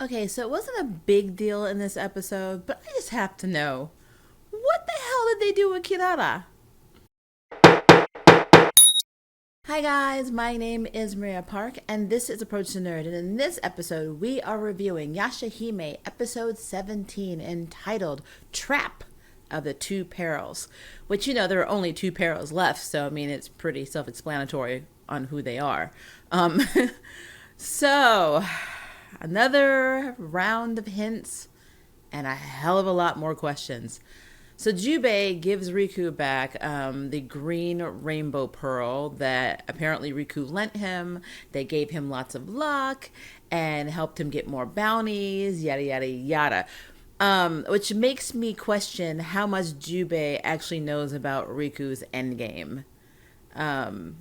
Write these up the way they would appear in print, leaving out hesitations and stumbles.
Okay, so it wasn't a big deal in this episode, but I just have to know what the hell did they do with Kirara? Hi guys, my name is Maria Park, and this is Approach the Nerd. And in this episode, we are reviewing Yashahime episode 17 entitled Trap of the Two Perils. Which, there are only two perils left, so I mean, it's pretty self explanatory on who they are. Um, so, another round of hints and a hell of a lot more questions. So Jubei gives Riku back the green rainbow pearl that apparently Riku lent him. They gave him lots of luck and helped him get more bounties, yada, yada, yada. Which makes me question how much Jubei actually knows about Riku's endgame. I'll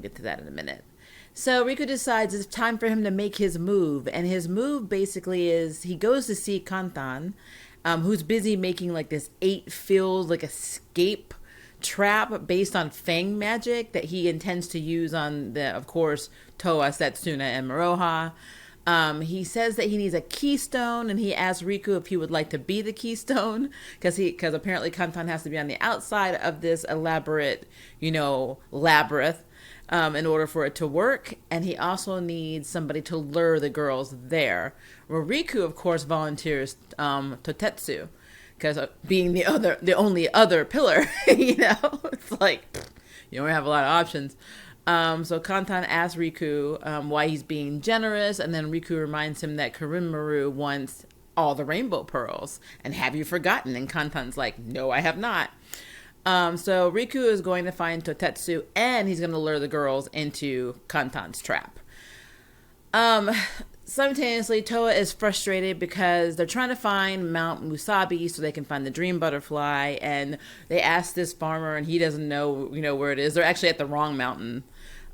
get to that in a minute. So Riku decides it's time for him to make his move, and his move basically is he goes to see Katan, who's busy making like this 8-filled like escape trap based on Fang magic that he intends to use on the, of course, Toa, Setsuna, and Miroha. He says that he needs a keystone, and he asks Riku if he would like to be the keystone, because apparently Kantan has to be on the outside of this elaborate, labyrinth, in order for it to work. And he also needs somebody to lure the girls there. Well, Riku, of course, volunteers Tatsu, because being the only other pillar, it's like you don't have a lot of options. So Kantan asks Riku why he's being generous, and then Riku reminds him that Karimaru wants all the rainbow pearls. And have you forgotten? And Kantan's like, no, I have not. So Riku is going to find Totetsu, and he's going to lure the girls into Kantan's trap. Simultaneously, Toa is frustrated because they're trying to find Mount Musabi so they can find the dream butterfly, and they ask this farmer, and he doesn't know, where it is. They're actually at the wrong mountain.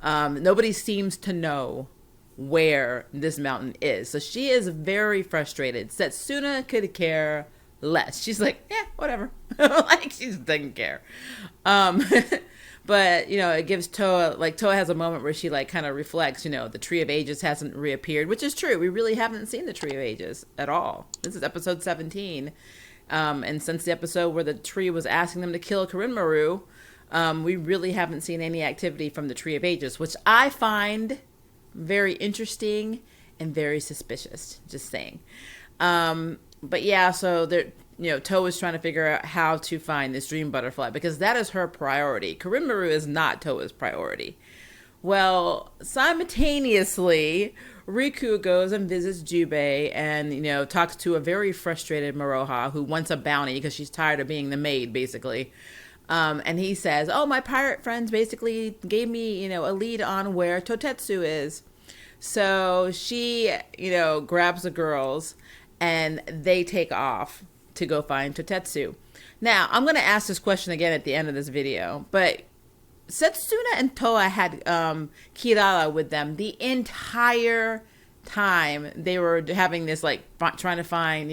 Nobody seems to know where this mountain is, so she is very frustrated. Setsuna could care less. She's like, yeah, whatever. Like, she doesn't care. Um, but, it gives Toa, Toa has a moment where she, kind of reflects, the Tree of Ages hasn't reappeared, which is true. We really haven't seen the Tree of Ages at all. This is episode 17. And since the episode where the tree was asking them to kill Karimaru, we really haven't seen any activity from the Tree of Ages, which I find very interesting and very suspicious. Just saying. But yeah, so they're, Toa is trying to figure out how to find this dream butterfly because that is her priority. Karimaru is not Toa's priority. Well, simultaneously, Riku goes and visits Jubei and, talks to a very frustrated Miroha who wants a bounty because she's tired of being the maid, basically. And he says, oh, my pirate friends basically gave me, a lead on where Totetsu is. So she, grabs the girls and they take off to go find Totetsu. Now, I'm going to ask this question again at the end of this video, but Setsuna and Toa had Kirara with them the entire time they were having this trying to find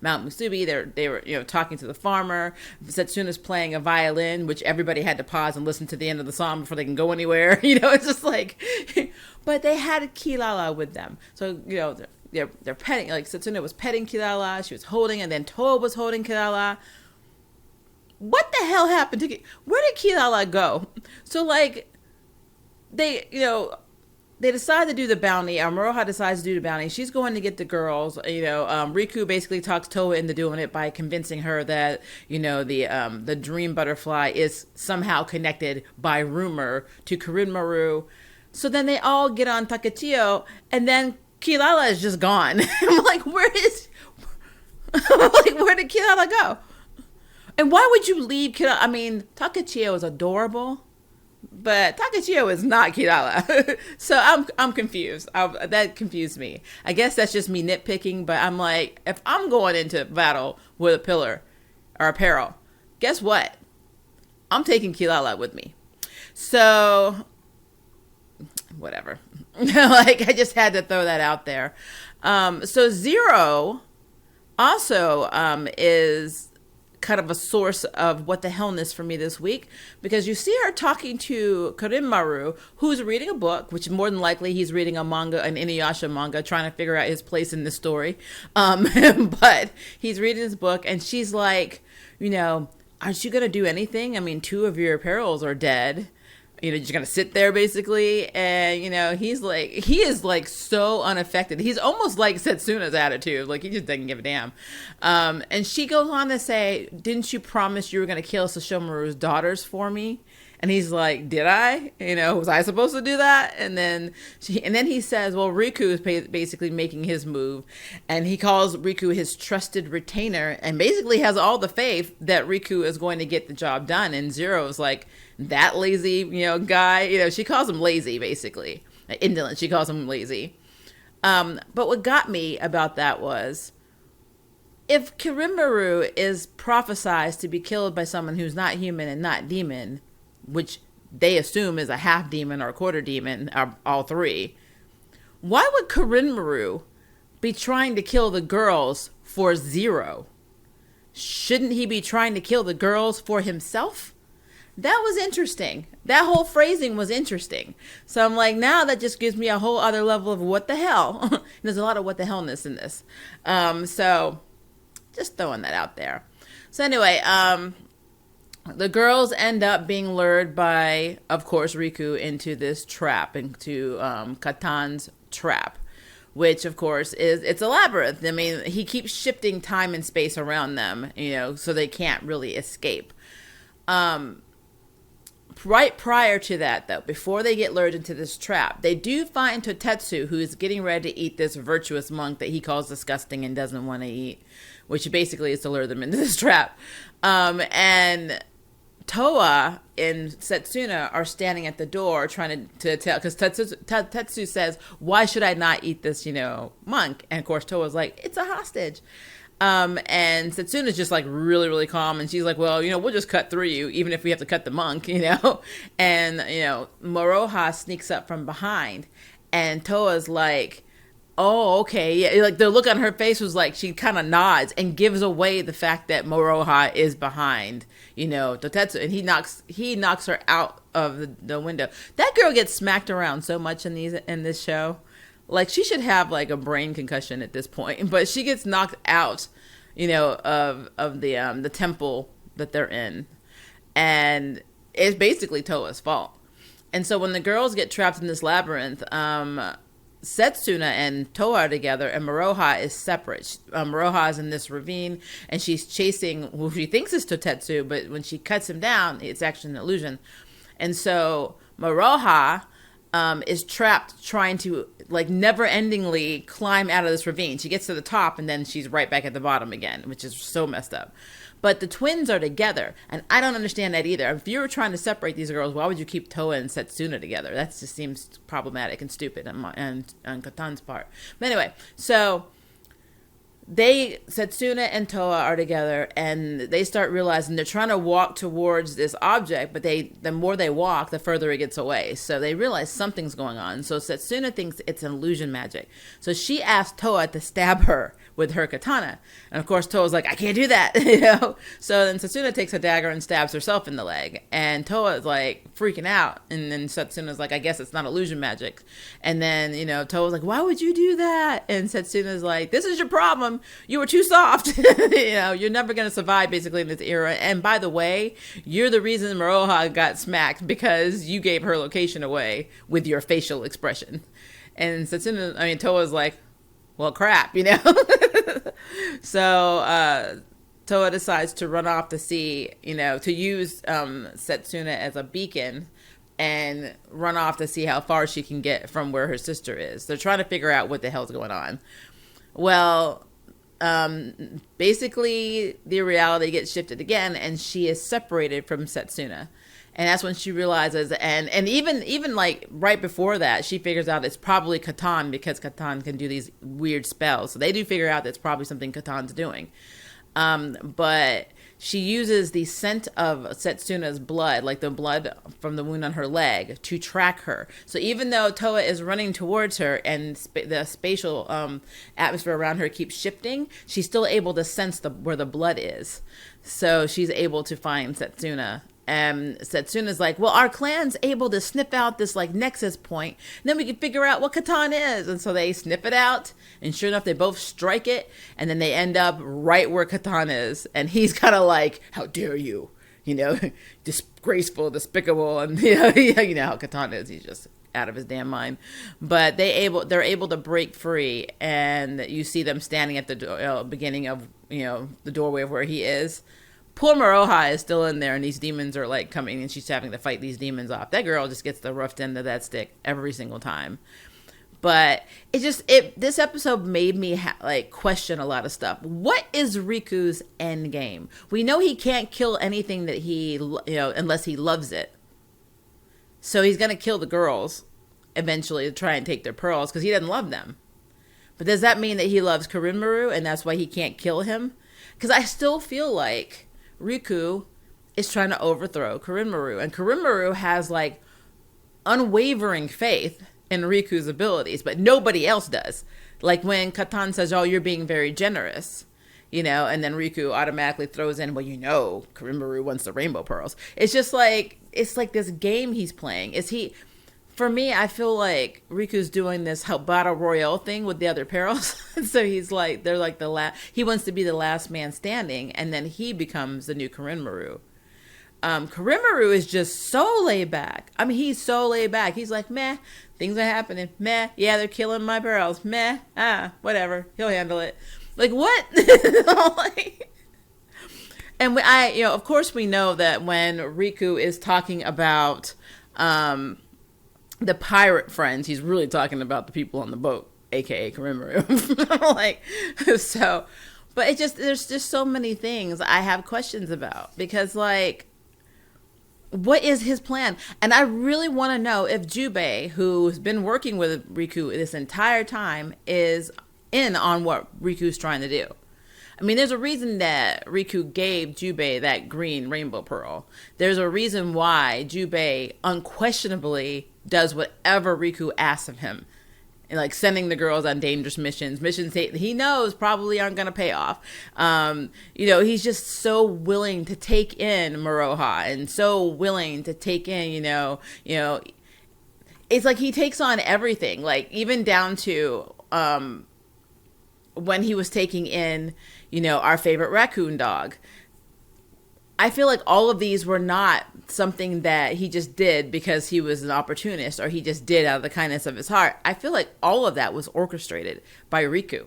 Mount Musubi. They were talking to the farmer. Setsuna's playing a violin, which everybody had to pause and listen to the end of the song before they can go anywhere. It's just but they had Kirara with them, so they're petting, Setsuna was petting Kirara, she was holding, and then Toa was holding Kirara. What the hell happened to where did Kirara go? So they they decide to do the bounty. Miroha decides to do the bounty. She's going to get the girls. Riku basically talks Toa into doing it by convincing her that the dream butterfly is somehow connected by rumor to Karimaru. So then they all get on Takachio, and then Kirara is just gone. I'm like, where did Kirara go? And why would you leave Kirara? I mean, Takachio is adorable, but Takachio is not Kirara. So I'm confused. That confused me. I guess that's just me nitpicking, but I'm like, if I'm going into battle with a pillar or a peril, guess what? I'm taking Kirara with me. So whatever. I just had to throw that out there. So Zero also is kind of a source of what the hellness for me this week, because you see her talking to Karimaru, who's reading a book, which more than likely he's reading a manga, an Inuyasha manga, trying to figure out his place in this story. But he's reading this book, and she's like, aren't you going to do anything? I mean, 2 of your perils are dead. You're just going to sit there basically. And, he is like so unaffected. He's almost like Setsuna's attitude. Like he just doesn't give a damn. And she goes on to say, didn't you promise you were going to kill Sesshomaru's daughters for me? And he's like, did I? Was I supposed to do that? And then he says, well, Riku is basically making his move. And he calls Riku his trusted retainer and basically has all the faith that Riku is going to get the job done. And Zero's like, that lazy, guy. She calls him lazy, basically. Indolent. She calls him lazy. But what got me about that was, if Kirimaru is prophesized to be killed by someone who's not human and not demon, which they assume is a half demon or a quarter demon, or all 3, why would Kirimaru be trying to kill the girls for Zero? Shouldn't he be trying to kill the girls for himself? That was interesting. That whole phrasing was interesting. So I'm like, now that just gives me a whole other level of what the hell. There's a lot of what the hellness in this. So just throwing that out there. So anyway, the girls end up being lured by, of course, Riku into this trap, into Katan's trap, which, of course, it's a labyrinth. I mean, he keeps shifting time and space around them, so they can't really escape. Right prior to that, though, before they get lured into this trap, they do find Tatsu, who is getting ready to eat this virtuous monk that he calls disgusting and doesn't want to eat, which basically is to lure them into this trap. And Toa and Setsuna are standing at the door trying to tell, because Tatsu says, why should I not eat this, monk? And of course, Toa's like, it's a hostage. And Setsuna's just like really, really calm. And she's like, well, we'll just cut through you, even if we have to cut the monk, And, Moroha sneaks up from behind. And Toa's like, oh, okay. Yeah, like the look on her face was like, she kind of nods and gives away the fact that Moroha is behind, Tatsu. And he knocks her out of the window. That girl gets smacked around so much in this show. Like, she should have, like, a brain concussion at this point. But she gets knocked out, of the temple that they're in. And it's basically Toa's fault. And so when the girls get trapped in this labyrinth, Setsuna and Toa are together, and Moroha is separate. Moroha is in this ravine, and she's chasing who she thinks is Totetsu, but when she cuts him down, it's actually an illusion. And so Moroha is trapped trying to, like, never-endingly climb out of this ravine. She gets to the top, and then she's right back at the bottom again, which is so messed up. But the twins are together, and I don't understand that either. If you were trying to separate these girls, why would you keep Toa and Setsuna together? That just seems problematic and stupid on Katan's part. But anyway, so Setsuna and Toa are together, and they start realizing they're trying to walk towards this object, but the more they walk, the further it gets away. So they realize something's going on. So Setsuna thinks it's an illusion magic. So she asks Toa to stab her with her katana. And of course, Toa's like, I can't do that, So then Setsuna takes a dagger and stabs herself in the leg. And Toa is like freaking out. And then Setsuna's like, I guess it's not illusion magic. And then, Toa's like, why would you do that? And Setsuna's like, this is your problem. You were too soft. You're never going to survive basically in this era. And by the way, you're the reason Moroha got smacked, because you gave her location away with your facial expression. And Toa's like, well, crap, So Toa decides to run off to sea, to use Setsuna as a beacon and run off to see how far she can get from where her sister is. They're trying to figure out what the hell's going on. Well, basically the reality gets shifted again, and she is separated from Setsuna. And that's when she realizes, and even like right before that, she figures out it's probably Katan, because Katan can do these weird spells. So they do figure out that it's probably something Katan's doing. But she uses the scent of Setsuna's blood, like the blood from the wound on her leg, to track her. So even though Toa is running towards her and the spatial atmosphere around her keeps shifting, she's still able to sense where the blood is. So she's able to find Setsuna. And Setsuna's like, well, our clan's able to snip out this like nexus point, and then we can figure out what Katan is. And so they snip it out, and sure enough, they both strike it, and then they end up right where Katan is. And he's kind of like, how dare you, disgraceful, despicable, and you know how Katan is. He's just out of his damn mind. But they're able to break free, and you see them standing at the beginning of the doorway of where he is. Poor Maroha is still in there, and these demons are like coming, and she's having to fight these demons off. That girl just gets the rough end of that stick every single time. But this episode made me question a lot of stuff. What is Riku's end game? We know he can't kill anything that he unless he loves it. So he's gonna kill the girls eventually to try and take their pearls because he doesn't love them. But does that mean that he loves Korinmaru and that's why he can't kill him? Because I still feel like Riku is trying to overthrow Korinmaru, and Korinmaru has like unwavering faith in Riku's abilities, but nobody else does. Like when Katan says, "Oh, you're being very generous," and then Riku automatically throws in, "Well, Korinmaru wants the rainbow pearls." It's just like this game he's playing. For me, I feel like Riku's doing this battle royale thing with the other perils. So he's like, they're like he wants to be the last man standing, and then he becomes the new Korinmaru. Korinmaru is just so laid back. I mean, he's so laid back. He's like, meh, things are happening. Meh, yeah, they're killing my perils. Meh, whatever. He'll handle it. Like, what? And of course we know that when Riku is talking about, the pirate friends, he's really talking about the people on the boat, aka Korinmaru. But there's just so many things I have questions about, because what is his plan? And I really want to know if Jubei, who's been working with Riku this entire time, is in on what Riku's trying to do. I mean, there's a reason that Riku gave Jubei that green rainbow pearl. There's a reason why Jubei unquestionably does whatever Riku asks of him. And sending the girls on dangerous missions he knows probably aren't going to pay off. He's just so willing to take in Maroha, and so willing to take in, it's like he takes on everything, even down to when he was taking in, our favorite raccoon dog. I feel like all of these were not something that he just did because he was an opportunist, or he just did out of the kindness of his heart. I feel like all of that was orchestrated by Riku.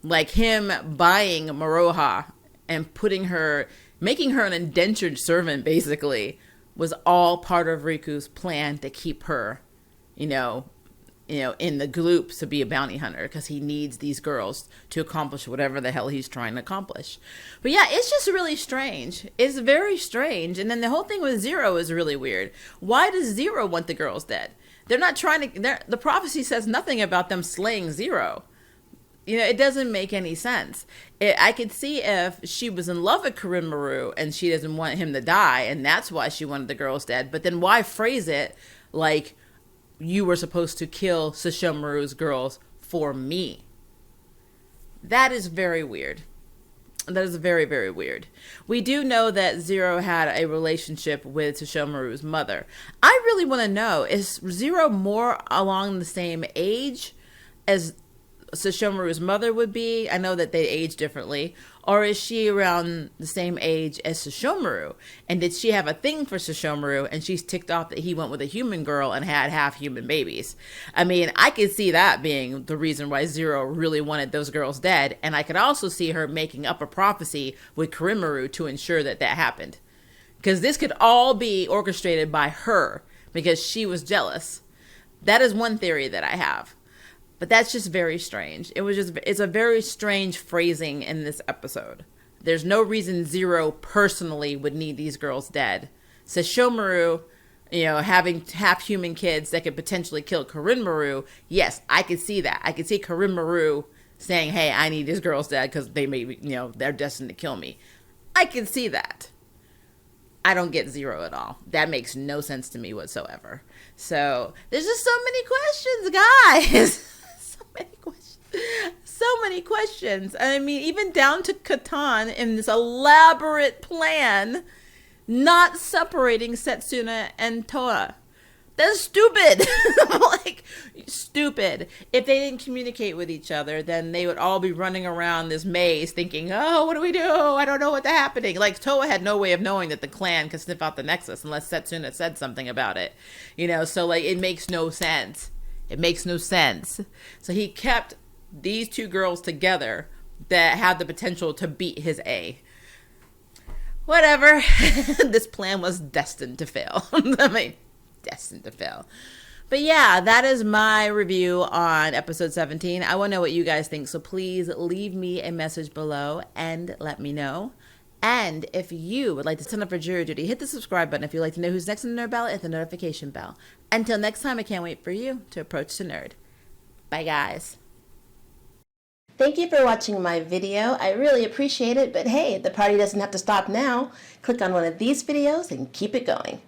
Like him buying Maroha and making her an indentured servant, basically, was all part of Riku's plan to keep her, in the gloops to be a bounty hunter, because he needs these girls to accomplish whatever the hell he's trying to accomplish. But yeah, it's just really strange. It's very strange. And then the whole thing with Zero is really weird. Why does Zero want the girls dead? They're not the prophecy says nothing about them slaying Zero. It doesn't make any sense. I could see if she was in love with Korinmaru and she doesn't want him to die, and that's why she wanted the girls dead. But then why phrase it like, you were supposed to kill Sesshomaru's girls for me? That is very weird. That is very, very weird. We do know that Zero had a relationship with Sesshomaru's mother. I really want to know, is Zero more along the same age as Sesshomaru's mother would be? I know that they age differently. Or is she around the same age as Sesshomaru? And did she have a thing for Sesshomaru, and she's ticked off that he went with a human girl and had half human babies? I mean, I could see that being the reason why Zero really wanted those girls dead. And I could also see her making up a prophecy with Korinmaru to ensure that happened. Because this could all be orchestrated by her because she was jealous. That is one theory that I have. But that's just very strange. It's a very strange phrasing in this episode. There's no reason Zero personally would need these girls dead. Sesshomaru, having half human kids that could potentially kill Korinmaru, yes, I could see that. I could see Korinmaru saying, hey, I need these girls dead because they may be, they're destined to kill me. I can see that. I don't get 0 at all. That makes no sense to me whatsoever. So there's just so many questions, guys. So many questions. So many questions. I mean, even down to Katan in this elaborate plan, not separating Setsuna and Toa. That's stupid. Like, stupid. If they didn't communicate with each other, then they would all be running around this maze thinking, oh, what do we do? I don't know what's happening. Like, Toa had no way of knowing that the clan could sniff out the Nexus unless Setsuna said something about it. You know, so, like, it makes no sense. It makes no sense. So he kept these two girls together that had the potential to beat his A. Whatever. This plan was destined to fail. I mean, destined to fail. But yeah, that is my review on episode 17. I want to know what you guys think, so please leave me a message below and let me know. And if you would like to sign up for jury duty, hit the subscribe button. If you'd like to know who's next in the nerd ballot, hit the notification bell. Until next time, I can't wait for you to approach the nerd. Bye, guys. Thank you for watching my video. I really appreciate it, but hey, the party doesn't have to stop now. Click on one of these videos and keep it going.